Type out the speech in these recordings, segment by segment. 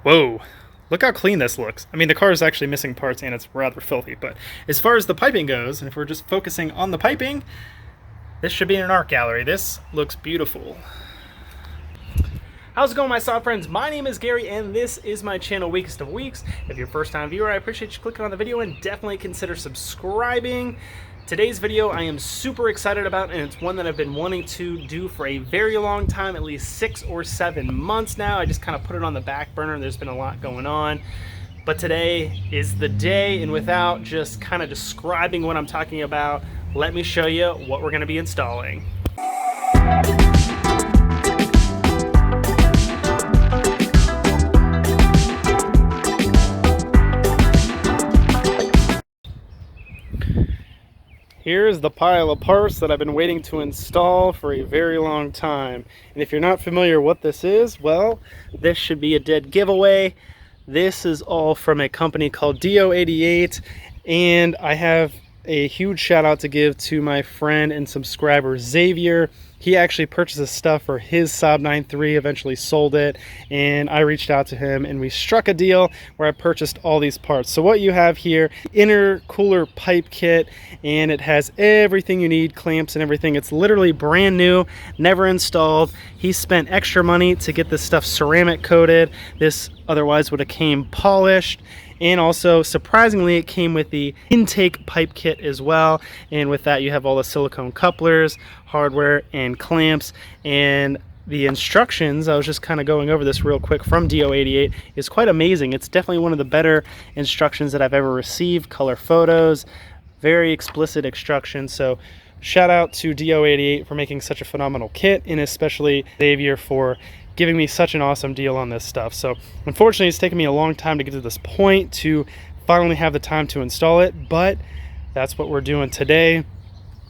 Whoa, look how clean this looks. I mean, the car is actually missing parts and it's rather filthy, but as far as the piping goes, and if we're just focusing on the piping, this should be in an art gallery. This looks beautiful. How's it going, my Saab friends? My name is Gary and this is my channel, Weakest of Weeks. If you're a first-time viewer, I appreciate you clicking on the video and definitely consider subscribing. Today's video I am super excited about, and it's one that I've been wanting to do for a very long time, at least 6 or 7 months now. I just kind of put it on the back burner. There's been a lot going on, but today is the day, and without just kind of describing what I'm talking about, let me show you what we're going to be installing. Here's the pile of parts that I've been waiting to install for a very long time. And if you're not familiar what this is, well, this should be a dead giveaway. This is all from a company called Do88, and I have a huge shout out to give to my friend and subscriber Xavier. He actually purchased this stuff for his Saab 9.3, eventually sold it, and I reached out to him and we struck a deal where I purchased all these parts. So what you have here, intercooler pipe kit, and it has everything you need, clamps and everything. It's literally brand new, never installed. He spent extra money to get this stuff ceramic coated. This otherwise would have came polished. And also, surprisingly, it came with the intake pipe kit as well. And with that, you have all the silicone couplers, hardware, and clamps. And the instructions, I was just kind of going over this real quick from Do88, is quite amazing. It's definitely one of the better instructions that I've ever received. Color photos, very explicit instructions. So shout out to Do88 for making such a phenomenal kit, and especially Xavier for giving me such an awesome deal on this stuff. So unfortunately, it's taken me a long time to get to this point to finally have the time to install it, but that's what we're doing today.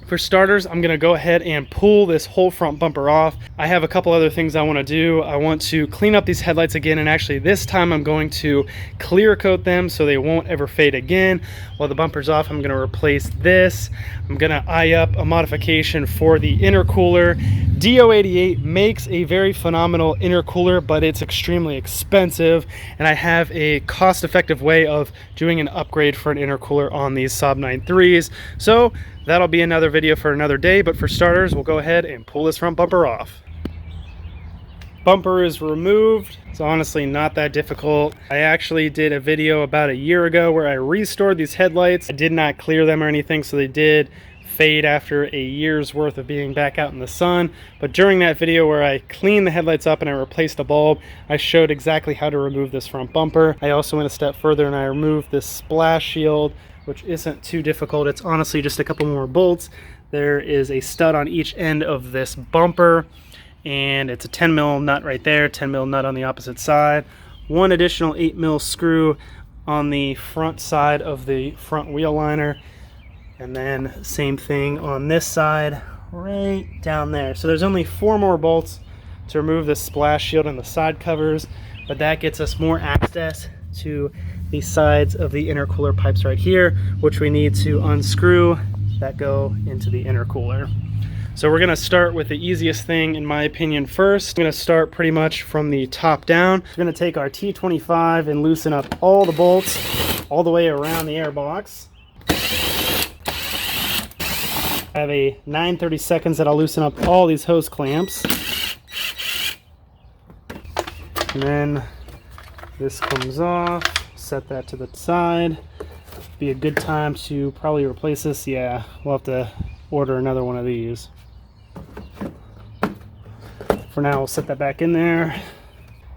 For starters, I'm gonna go ahead and pull this whole front bumper off. I have a couple other things I wanna do. I want to clean up these headlights again, and actually this time I'm going to clear coat them so they won't ever fade again. While the bumper's off, I'm gonna replace this. I'm gonna eye up a modification for the intercooler. Do88 makes a very phenomenal intercooler, but it's extremely expensive, and I have a cost-effective way of doing an upgrade for an intercooler on these Saab 9.3s. So that'll be another video for another day, but for starters, we'll go ahead and pull this front bumper off. Bumper is removed. It's honestly not that difficult. I actually did a video about a year ago where I restored these headlights. I did not clear them or anything, so they did fade after a year's worth of being back out in the sun. But during that video where I cleaned the headlights up and I replaced the bulb, I showed exactly how to remove this front bumper. I also went a step further and I removed this splash shield, which isn't too difficult. It's honestly just a couple more bolts. There is a stud on each end of this bumper, and it's a 10 mil nut right there, 10 mil nut on the opposite side, one additional 8 mil screw on the front side of the front wheel liner, and then same thing on this side right down there. So there's only 4 more bolts to remove the splash shield and the side covers, but that gets us more access to the sides of the intercooler pipes right here, which we need to unscrew that go into the intercooler. So we're gonna start with the easiest thing, in my opinion, first. I'm gonna start pretty much from the top down. We're gonna take our T25 and loosen up all the bolts all the way around the airbox. I have a 9/32 that I'll loosen up all these hose clamps. And then this comes off, set that to the side. Be a good time to probably replace this. Yeah, we'll have to order another one of these. For now, we'll set that back in there.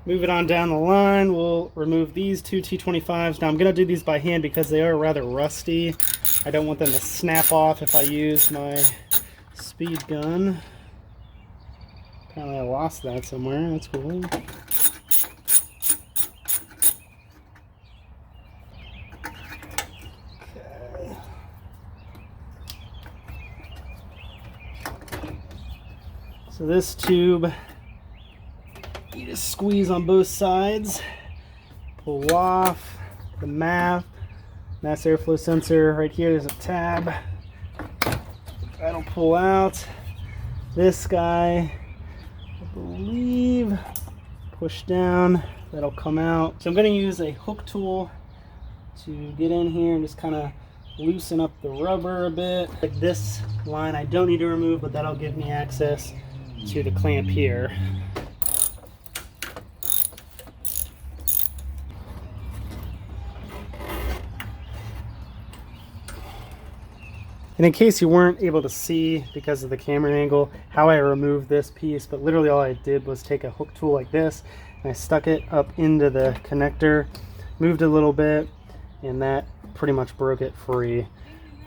Move it on down the line. We'll remove these 2 T25s. Now I'm gonna do these by hand because they are rather rusty. I don't want them to snap off if I use my speed gun. Apparently I lost that somewhere. That's cool. So this tube, you just squeeze on both sides, pull off the mass airflow sensor. Right here, there's a tab. That'll pull out. This guy, I believe, push down, that'll come out. So I'm going to use a hook tool to get in here and just kind of loosen up the rubber a bit. Like this line I don't need to remove, but that'll give me access to the clamp here. And in case you weren't able to see because of the camera angle how I removed this piece, but literally all I did was take a hook tool like this and I stuck it up into the connector, moved a little bit, and that pretty much broke it free.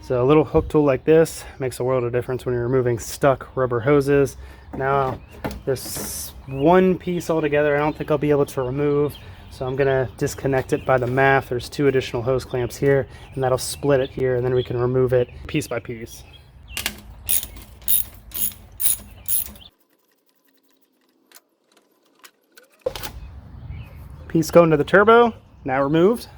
So a little hook tool like this makes a world of difference when you're removing stuck rubber hoses. Now this one piece altogether I don't think I'll be able to remove, so I'm gonna disconnect it by the math. There's 2 additional hose clamps here, and that'll split it here, and then we can remove it piece by piece. Piece going to the turbo, now removed.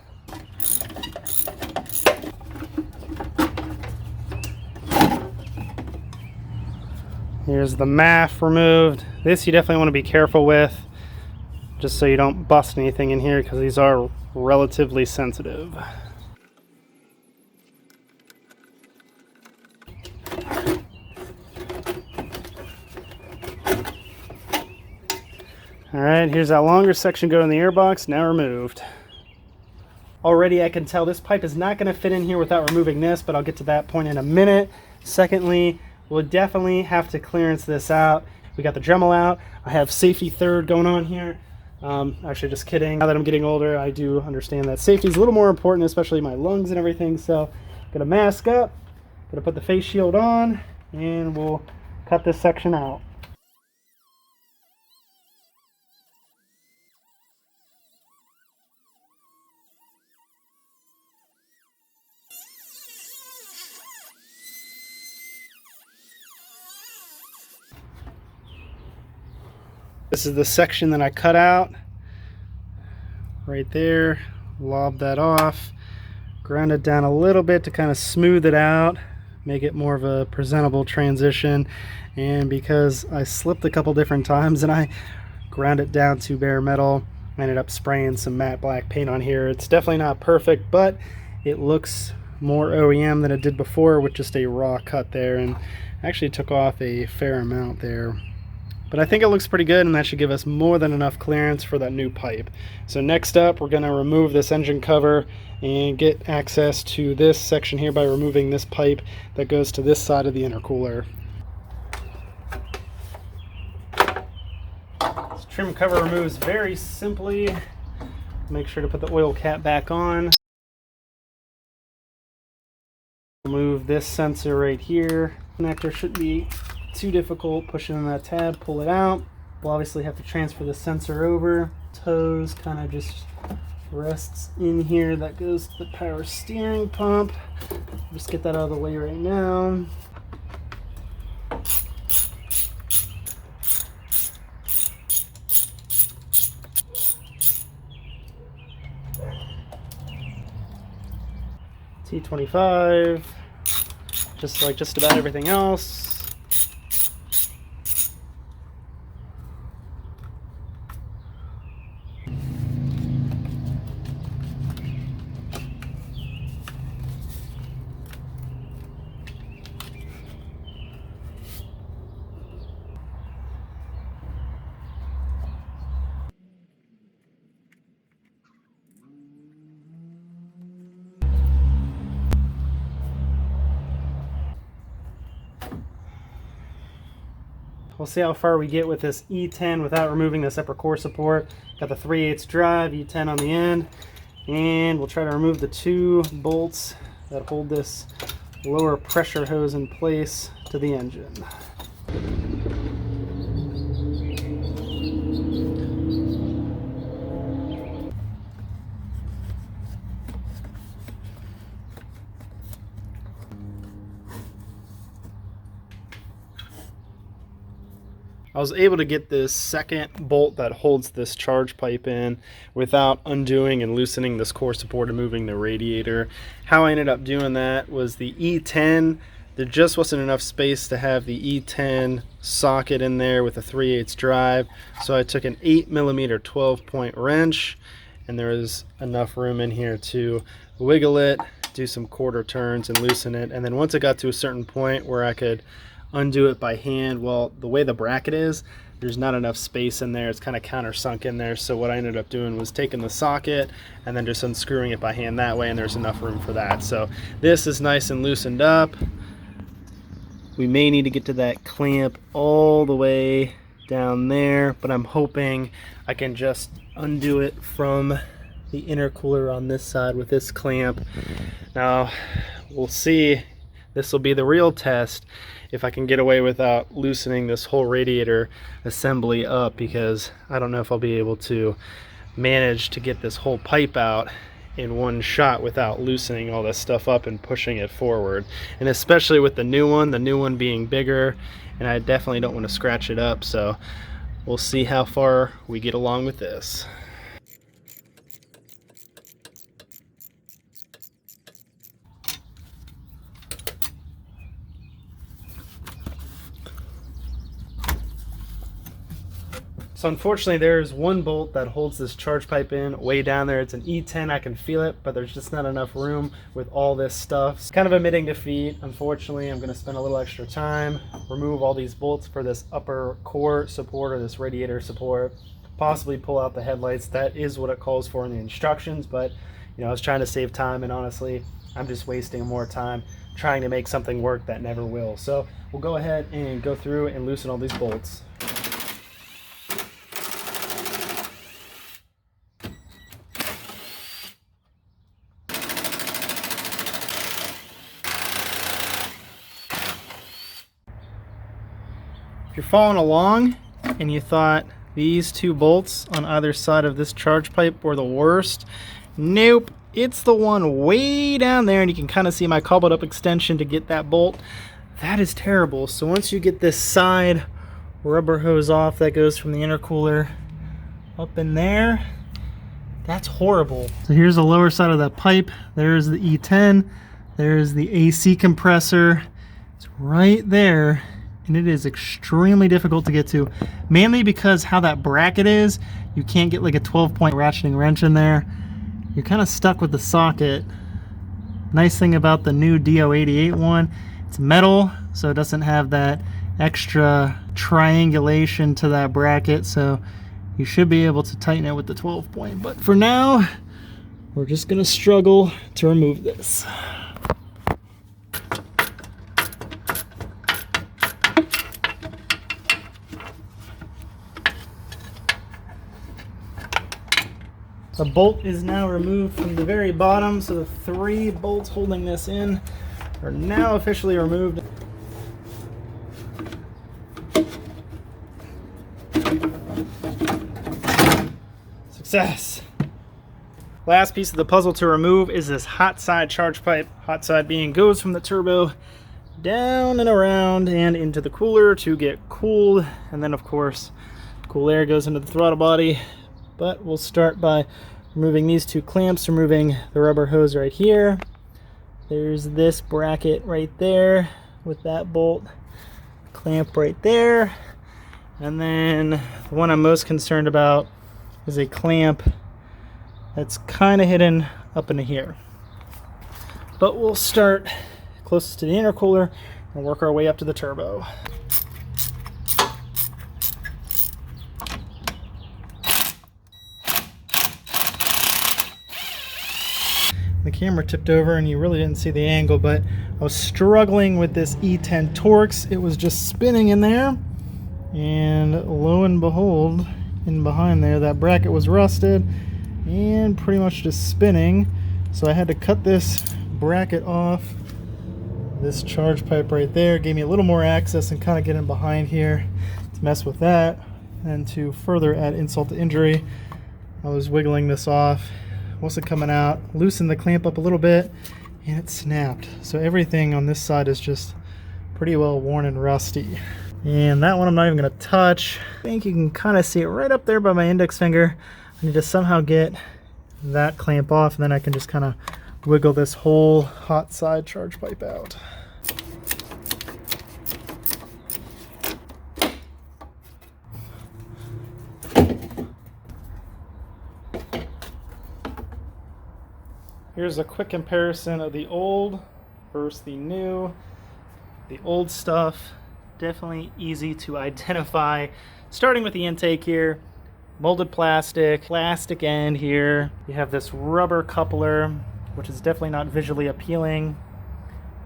Here's the MAF removed. This you definitely want to be careful with, just so you don't bust anything in here, because these are relatively sensitive. Alright, here's that longer section going in the airbox, now removed. Already I can tell this pipe is not going to fit in here without removing this, but I'll get to that point in a minute. Secondly, we'll definitely have to clearance this out. We got the Dremel out. I have safety third going on here. Actually, just kidding. Now that I'm getting older, I do understand that safety is a little more important, especially my lungs and everything. So, gonna mask up, gonna put the face shield on, and we'll cut this section out. This is the section that I cut out right there. Lob that off, ground it down a little bit to kind of smooth it out, make it more of a presentable transition. And because I slipped a couple different times and I ground it down to bare metal, I ended up spraying some matte black paint on here. It's definitely not perfect, but it looks more OEM than it did before with just a raw cut there, and actually took off a fair amount there. But I think it looks pretty good, and that should give us more than enough clearance for that new pipe. So next up, we're going to remove this engine cover and get access to this section here by removing this pipe that goes to this side of the intercooler. This trim cover removes very simply. Make sure to put the oil cap back on. Remove this sensor right here. Connector shouldn't be too difficult. Pushing on that tab, pull it out. We'll obviously have to transfer the sensor over. Toes kind of just rests in here. That goes to the power steering pump. Just get that out of the way right now. T25, just like just about everything else. We'll see how far we get with this E10 without removing this upper core support. Got the 3/8 drive, E10 on the end, and we'll try to remove the 2 bolts that hold this lower pressure hose in place to the engine. I was able to get this second bolt that holds this charge pipe in without undoing and loosening this core support and moving the radiator. How I ended up doing that was the E10 there just wasn't enough space to have the E10 socket in there with a 3/8 drive, so I took an 8mm 12-point wrench, and there was enough room in here to wiggle it, do some quarter turns and loosen it. And then once it got to a certain point where I could undo it by hand, well, the way the bracket is, there's not enough space in there. It's kind of countersunk in there. So what I ended up doing was taking the socket and then just unscrewing it by hand that way, and there's enough room for that. So this is nice and loosened up. We may need to get to that clamp all the way down there, but I'm hoping I can just undo it from the intercooler on this side with this clamp. Now we'll see, this will be the real test, if I can get away without loosening this whole radiator assembly up, because I don't know if I'll be able to manage to get this whole pipe out in one shot without loosening all this stuff up and pushing it forward. And especially with the new one being bigger, and I definitely don't want to scratch it up. So we'll see how far we get along with this. So unfortunately there's one bolt that holds this charge pipe in way down there. It's an E10, I can feel it, but there's just not enough room with all this stuff. It's kind of admitting defeat. Unfortunately, I'm gonna spend a little extra time, remove all these bolts for this upper core support or this radiator support, possibly pull out the headlights. That is what it calls for in the instructions, but you know, I was trying to save time, and honestly, I'm just wasting more time trying to make something work that never will. So we'll go ahead and go through and loosen all these bolts. If you're following along and you thought these two bolts on either side of this charge pipe were the worst, nope, it's the one way down there, and you can kind of see my cobbled up extension to get that bolt. That is terrible. So once you get this side rubber hose off that goes from the intercooler up in there, that's horrible. So here's the lower side of that pipe. There's the E10. There's the AC compressor. It's right there. And it is extremely difficult to get to, mainly because how that bracket is, you can't get like a 12-point ratcheting wrench in there. You're kind of stuck with the socket. Nice thing about the new Do88 one, it's metal, so it doesn't have that extra triangulation to that bracket, so you should be able to tighten it with the 12-point. But for now, we're just gonna struggle to remove this. The bolt is now removed from the very bottom, so the 3 bolts holding this in are now officially removed. Success! Last piece of the puzzle to remove is this hot side charge pipe. Hot side being goes from the turbo down and around and into the cooler to get cooled, and then of course cool air goes into the throttle body. But we'll start by removing these 2 clamps, removing the rubber hose right here. There's this bracket right there with that bolt clamp right there. And then the one I'm most concerned about is a clamp that's kind of hidden up into here. But we'll start closest to the intercooler and work our way up to the turbo. The camera tipped over and you really didn't see the angle, but I was struggling with this E10 Torx. It was just spinning in there, and lo and behold, in behind there, that bracket was rusted and pretty much just spinning. So I had to cut this bracket off. This charge pipe right there gave me a little more access and kind of get in behind here to mess with that. And to further add insult to injury, I was wiggling this off. Wasn't coming out, loosened the clamp up a little bit, and it snapped. So everything on this side is just pretty well worn and rusty. And that one I'm not even gonna touch. I think you can kind of see it right up there by my index finger. I need to somehow get that clamp off, and then I can just kind of wiggle this whole hot side charge pipe out. Here's a quick comparison of the old versus the new. The old stuff, definitely easy to identify. Starting with the intake here, molded plastic end here. You have this rubber coupler, which is definitely not visually appealing.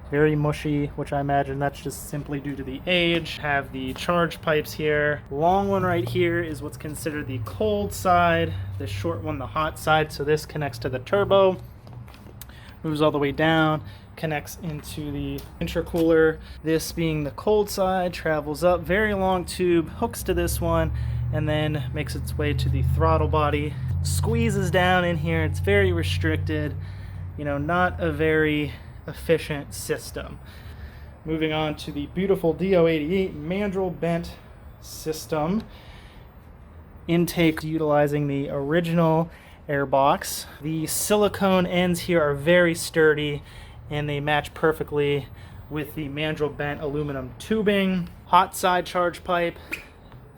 Very mushy, which I imagine that's just simply due to the age. Have the charge pipes here. Long one right here is what's considered the cold side. The short one, the hot side. So this connects to the turbo, moves all the way down, connects into the intercooler. This being the cold side, travels up, very long tube, hooks to this one, and then makes its way to the throttle body. Squeezes down in here. It's very restricted, you know, not a very efficient system. Moving on to the beautiful Do88 mandrel bent system. Intake utilizing the original airbox. The silicone ends here are very sturdy and they match perfectly with the mandrel bent aluminum tubing. Hot side charge pipe,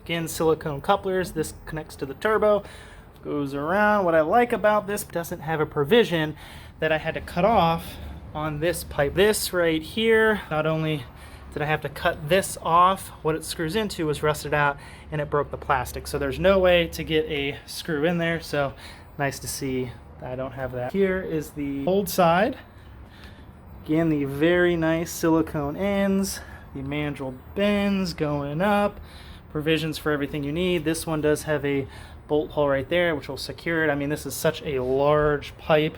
again silicone couplers. This connects to the turbo, goes around. What I like about this, doesn't have a provision that I had to cut off on this pipe. This right here, not only did I have to cut this off, what it screws into was rusted out and it broke the plastic. So there's no way to get a screw in there. So nice to see that I don't have that. Here is the cold side. Again, the very nice silicone ends, the mandrel bends going up, provisions for everything you need. This one does have a bolt hole right there, which will secure it. I mean, this is such a large pipe.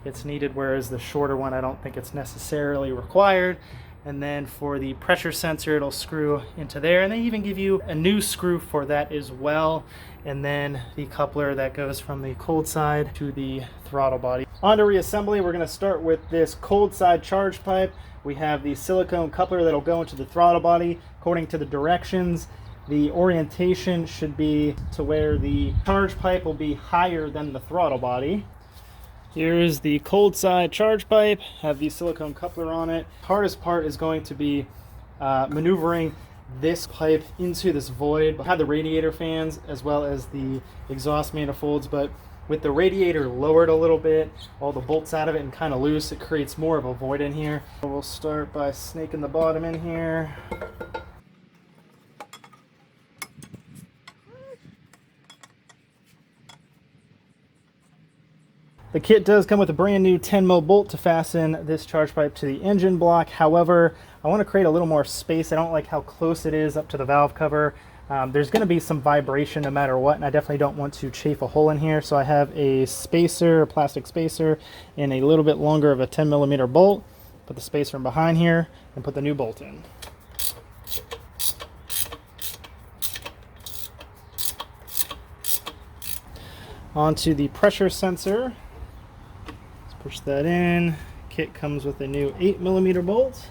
It's needed, whereas the shorter one, I don't think it's necessarily required. And then for the pressure sensor, it'll screw into there. And they even give you a new screw for that as well. And then the coupler that goes from the cold side to the throttle body. On to reassembly, we're gonna start with this cold side charge pipe. We have the silicone coupler that'll go into the throttle body. According to the directions, the orientation should be to where the charge pipe will be higher than the throttle body. Here's the cold side charge pipe, have the silicone coupler on it. Hardest part is going to be maneuvering this pipe into this void. I have the radiator fans as well as the exhaust manifolds, but with the radiator lowered a little bit, all the bolts out of it and kind of loose, it creates more of a void in here. We'll start by snaking the bottom in here. The kit does come with a brand new 10mm bolt to fasten this charge pipe to the engine block. However, I want to create a little more space. I don't like how close it is up to the valve cover. There's going to be some vibration no matter what, and I definitely don't want to chafe a hole in here. So I have a spacer, a plastic spacer, and a little bit longer of a 10mm bolt. Put the spacer in behind here and put the new bolt in. Onto the pressure sensor. Push that in. Kit comes with a new 8mm bolt.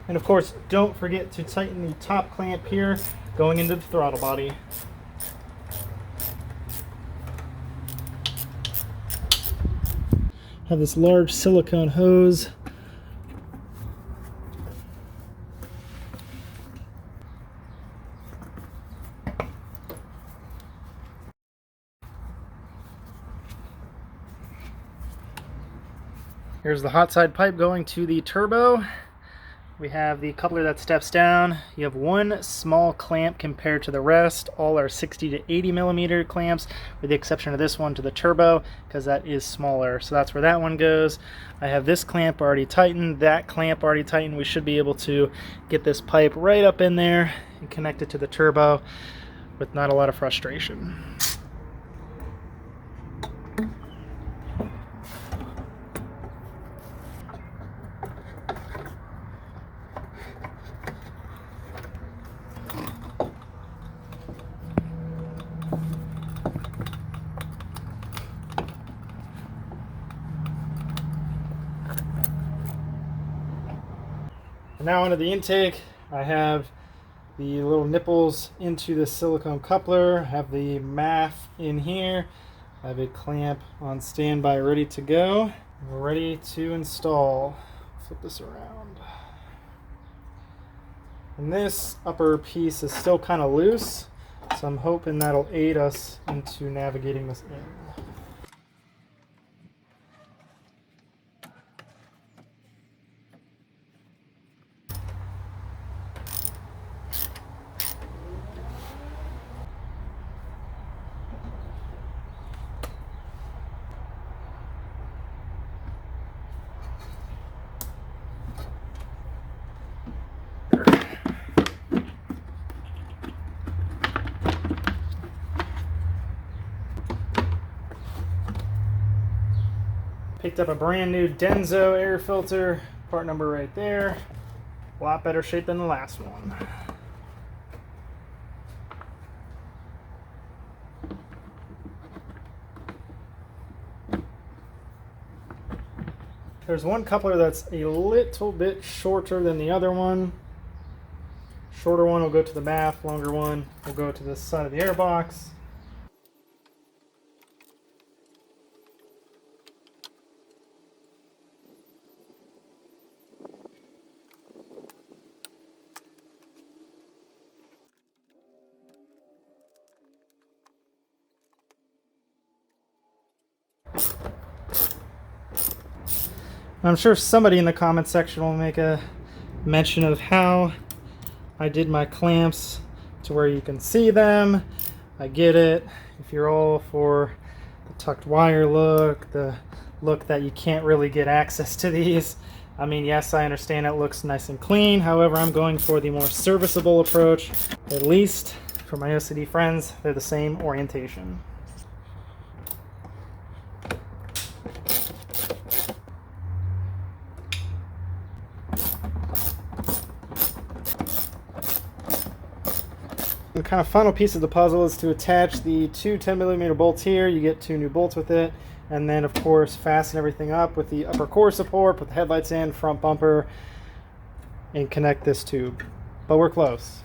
And of course, don't forget to tighten the top clamp here going into the throttle body. Have this large silicone hose. Here's the hot side pipe going to the turbo. We have the coupler that steps down. You have one small clamp compared to the rest. All are 60 to 80mm clamps, with the exception of this one to the turbo, because that is smaller. So that's where that one goes. I have this clamp already tightened, that clamp already tightened. We should be able to get this pipe right up in there and connect it to the turbo with not a lot of frustration. Now onto the intake. I have the little nipples into the silicone coupler, have the MAF in here, I have a clamp on standby ready to go. We're ready to install. Flip this around. And this upper piece is still kind of loose, so I'm hoping that'll aid us into navigating this in. Picked up a brand new Denso air filter, part number right there. A lot better shape than the last one. There's one coupler that's a little bit shorter than the other one. Shorter one will go to the bath, longer one will go to the side of the airbox. I'm sure somebody in the comment section will make a mention of how I did my clamps to where you can see them. I get it. If you're all for the tucked wire look, the look that you can't really get access to these, I mean, yes, I understand it looks nice and clean. However, I'm going for the more serviceable approach. At least for my OCD friends, they're the same orientation. The kind of final piece of the puzzle is to attach the two 10mm bolts here. You get two new bolts with it, and then of course fasten everything up with the upper core support, put the headlights in, front bumper, and connect this tube. But we're close.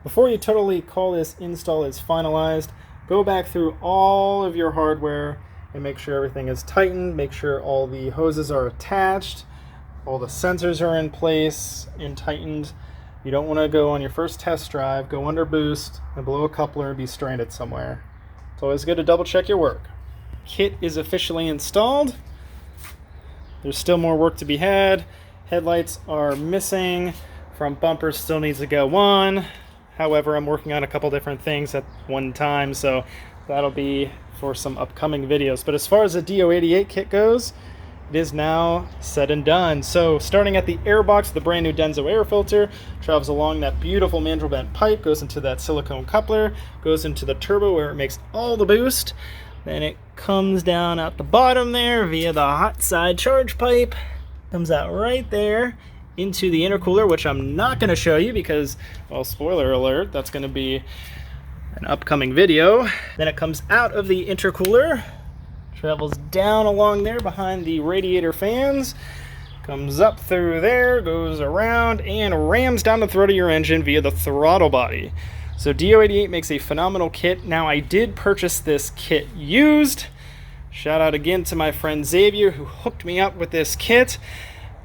Before you totally call this install is finalized, go back through all of your hardware and make sure everything is tightened, make sure all the hoses are attached, all the sensors are in place and tightened. You don't want to go on your first test drive, go under boost and blow a coupler and be stranded somewhere. It's always good to double check your work. Kit is officially installed. There's still more work to be had. Headlights are missing. Front bumper still needs to go on. However, I'm working on a couple different things at one time, so that'll be for some upcoming videos. But as far as the Do88 kit goes, it is now said and done. So starting at the airbox, the brand new Denso air filter travels along that beautiful mandrel bent pipe, goes into that silicone coupler, goes into the turbo where it makes all the boost. Then it comes down out the bottom there via the hot side charge pipe, comes out right there into the intercooler, which I'm not going to show you because, well, spoiler alert, that's going to be an upcoming video. Then it comes out of the intercooler, travels down along there behind the radiator fans, comes up through there, goes around, and rams down the throat of your engine via the throttle body. So Do88 makes a phenomenal kit. Now, I did purchase this kit used. Shout out again to my friend Xavier who hooked me up with this kit.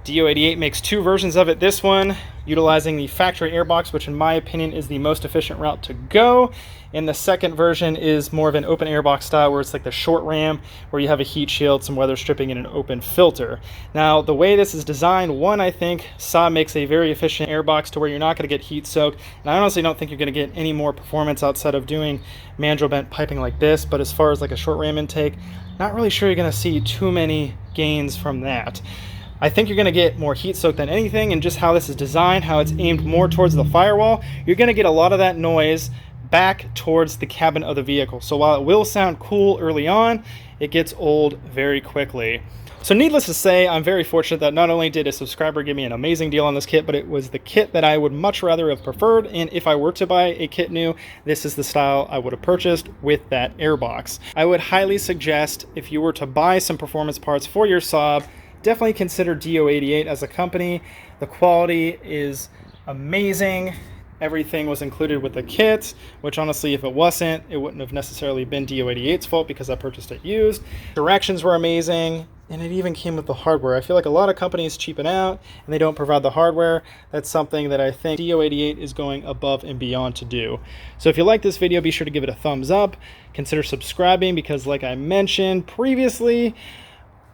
Do88 makes two versions of it. This one utilizing the factory airbox, which in my opinion is the most efficient route to go. And the second version is more of an open airbox style, where it's like the short ram, where you have a heat shield, some weather stripping, and an open filter. Now, the way this is designed, one, I think Saab makes a very efficient airbox to where you're not going to get heat soaked. And I honestly don't think you're going to get any more performance outside of doing mandrel bent piping like this. But as far as like a short ram intake, not really sure you're going to see too many gains from that. I think you're going to get more heat soak than anything, and just how this is designed, how it's aimed more towards the firewall, you're going to get a lot of that noise back towards the cabin of the vehicle. So while it will sound cool early on, it gets old very quickly. So needless to say, I'm very fortunate that not only did a subscriber give me an amazing deal on this kit, but it was the kit that I would much rather have preferred. And if I were to buy a kit new, this is the style I would have purchased with that airbox. I would highly suggest, if you were to buy some performance parts for your Saab, definitely consider Do88 as a company. The quality is amazing. Everything was included with the kit, which honestly, if it wasn't, it wouldn't have necessarily been Do88's fault because I purchased it used. Directions were amazing, and it even came with the hardware. I feel like a lot of companies cheapen out and they don't provide the hardware. That's something that I think Do88 is going above and beyond to do. So if you like this video, be sure to give it a thumbs up. Consider subscribing because, like I mentioned previously,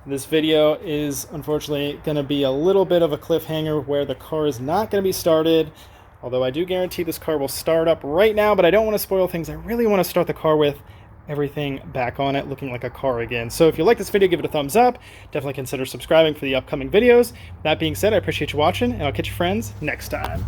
this video is unfortunately going to be a little bit of a cliffhanger where the car is not going to be started. Although I do guarantee this car will start up right now, but I don't want to spoil things. I really want to start the car with everything back on it, looking like a car again. So if you like this video, give it a thumbs up. Definitely consider subscribing for the upcoming videos. That being said, I appreciate you watching, and I'll catch you friends next time.